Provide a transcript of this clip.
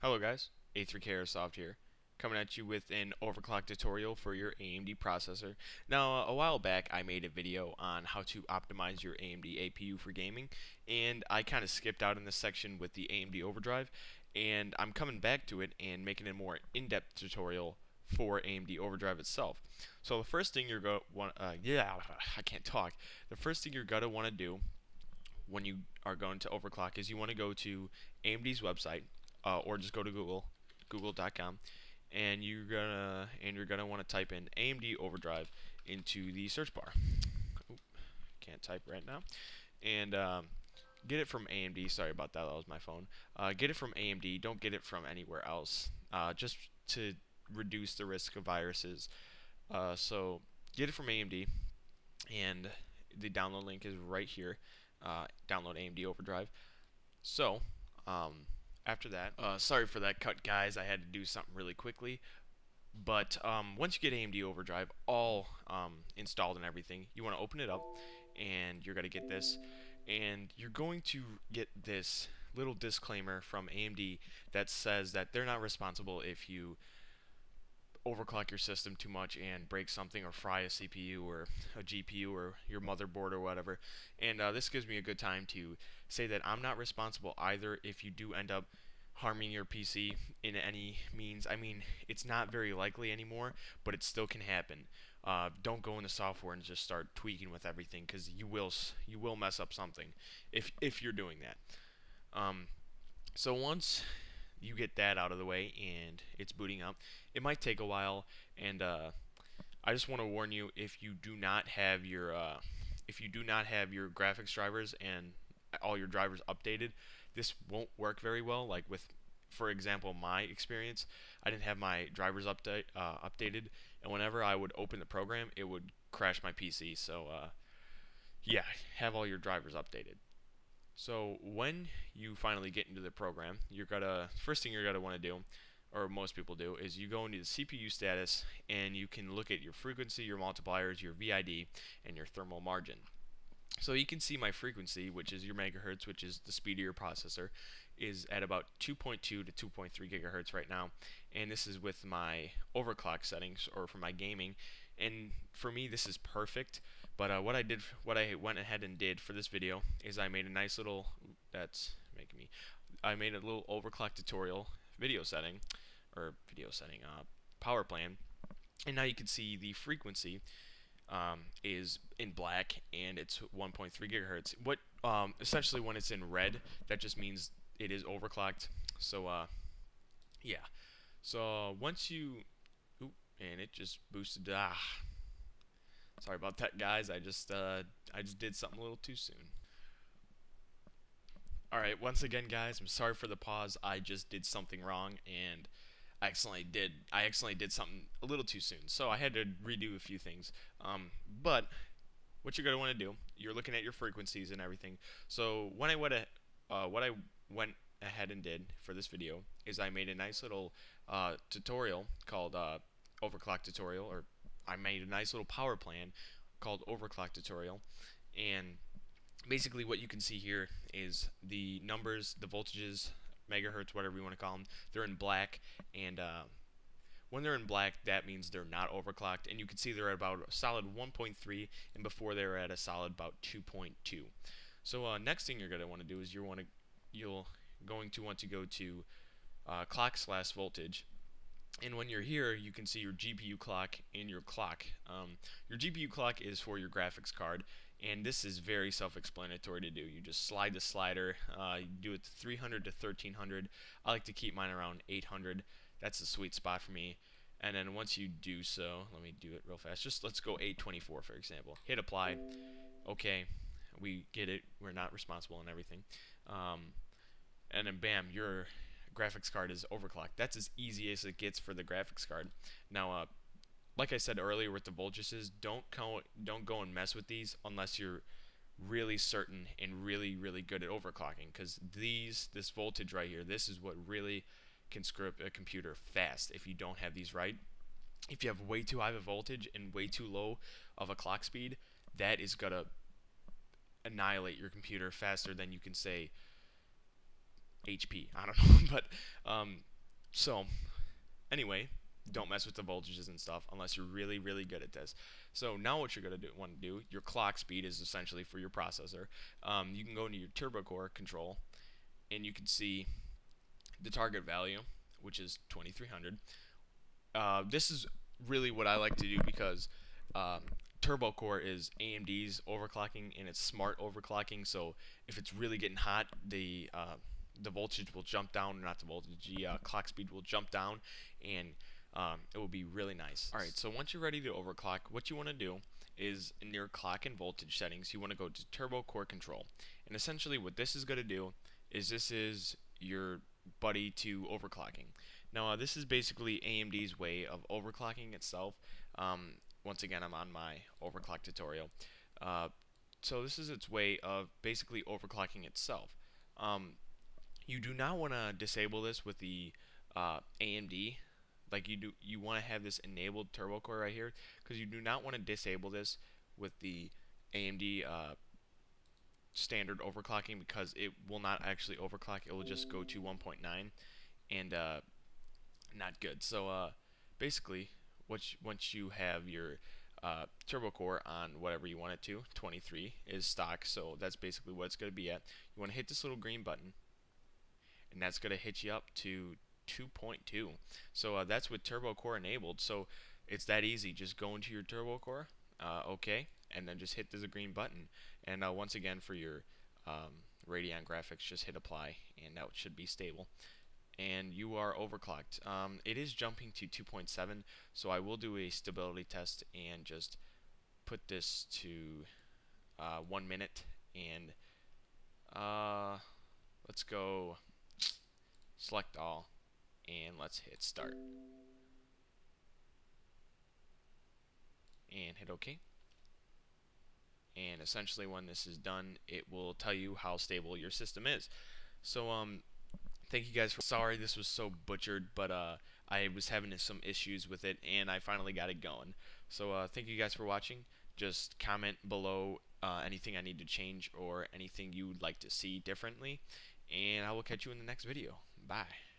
Hello guys, A3K Airsoft here, coming at you with an overclock tutorial for your AMD processor. Now, a while back I made a video on how to optimize your AMD APU for gaming, and I kind of skipped out in this section with the AMD Overdrive, and I'm coming back to it and making a more in-depth tutorial for AMD Overdrive itself. So the first thing you're going to want, I can't talk. The first thing you're going to want to do when you are going to overclock is you want to go to AMD's website, or just go to google.com, and you're gonna want to type in AMD Overdrive into the search bar. Oop, can't type right now. And get it from AMD. Sorry about that. That was my phone. Get it from AMD. Don't get it from anywhere else. Just to reduce the risk of viruses. So get it from AMD, and the download link is right here. Download AMD Overdrive. So, after that, sorry for that cut, guys. I had to do something really quickly. But once you get AMD Overdrive all installed and everything, you want to open it up, and you're going to get this. And you're going to get this little disclaimer from AMD that says that they're not responsible if you overclock your system too much and break something or fry a CPU or a GPU or your motherboard or whatever. And this gives me a good time to say that I'm not responsible either if you do end up harming your PC in any means. I mean, it's not very likely anymore, but it still can happen. Don't go into software and just start tweaking with everything, because you will mess up something if you're doing that. So once you get that out of the way and it's booting up, it might take a while, and I just want to warn you, if you do not have your graphics drivers and all your drivers updated, this won't work very well. Like with, for example, my experience, I didn't have my drivers updated, and whenever I would open the program, it would crash my PC. So yeah, have all your drivers updated. So when you finally get into the program, first thing you're gonna want to do, or most people do, is you go into the CPU status, and you can look at your frequency, your multipliers, your VID, and your thermal margin. So you can see my frequency, which is your megahertz, which is the speed of your processor, is at about 2.2 to 2.3 gigahertz right now, and this is with my overclock settings, or for my gaming. And for me, this is perfect. But what I went ahead and did for this video is I made a nice little, I made a little overclock tutorial video setting, power plan, and now you can see the frequency is in black, and it's 1.3 gigahertz. What essentially, when it's in red, that just means it is overclocked. So yeah. So once you, and it just boosted. Sorry about that, guys. I just did something a little too soon. Alright, once again, guys, I'm sorry for the pause. I just did something wrong, and I accidentally did something a little too soon. So I had to redo a few things. But what you're going to want to do, you're looking at your frequencies and everything. So what I went ahead and did for this video is I made a nice little tutorial called Overclock tutorial, or I made a nice little power plan called Overclock tutorial. And basically what you can see here is the numbers, the voltages, megahertz, whatever you want to call them. They're in black, and when they're in black, that means they're not overclocked. And you can see they're at about a solid 1.3, and before they were at a solid about 2.2. So next thing you're going to want to do is you're going to want to go to clock/voltage. And when you're here, you can see your GPU clock and your clock. Your GPU clock is for your graphics card, and this is very self-explanatory to do. You just slide the slider, you do it to 300 to 1300. I like to keep mine around 800. That's the sweet spot for me. And then once you do so, let me do it real fast. Just let's go 824, for example. Hit apply. Okay, we get it. We're not responsible and everything. And then bam, your graphics card is overclocked. That's as easy as it gets for the graphics card. Now, like I said earlier with the voltages, don't go and mess with these unless you're really certain and really good at overclocking, because this voltage right here, this is what really can screw up a computer fast if you don't have these right. If you have way too high of a voltage and way too low of a clock speed, that is gonna annihilate your computer faster than you can say HP. I don't know, but So anyway, don't mess with the voltages and stuff unless you're really, really good at this. So now what you're going to want to do, your clock speed is essentially for your processor. You can go into your turbo core control, and you can see the target value, which is 2300. This is really what I like to do because turbo core is AMD's overclocking, and it's smart overclocking. So if it's really getting hot, the voltage will jump down, or not the voltage, the clock speed will jump down, and it will be really nice. Alright, so once you're ready to overclock, what you want to do is in your clock and voltage settings, you want to go to turbo core control. And essentially what this is going to do is this is your buddy to overclocking. Now this is basically AMD's way of overclocking itself. Once again, I'm on my overclock tutorial. So this is its way of basically overclocking itself. You do not want to disable this with the AMD. Like you want to have this enabled turbo core right here, because you do not want to disable this with the AMD standard overclocking, because it will not actually overclock. It will just go to 1.9 and not good. So basically, once you have your turbo core on whatever you want it to, 23 is stock, so that's basically what it's going to be at. You want to hit this little green button, and that's going to hit you up to 2.2. So that's with turbo core enabled. So it's that easy. Just go into your turbo core, okay, and then just hit the green button. And once again, for your Radeon graphics, just hit apply, and that should be stable. And you are overclocked. It is jumping to 2.7, so I will do a stability test and just put this to 1 minute, and let's go select all, and let's hit start and hit OK. And essentially when this is done, it will tell you how stable your system is. So thank you guys for, sorry this was so butchered, but I was having some issues with it, and I finally got it going. So thank you guys for watching. Just comment below anything I need to change or anything you would like to see differently, and I will catch you in the next video. Bye.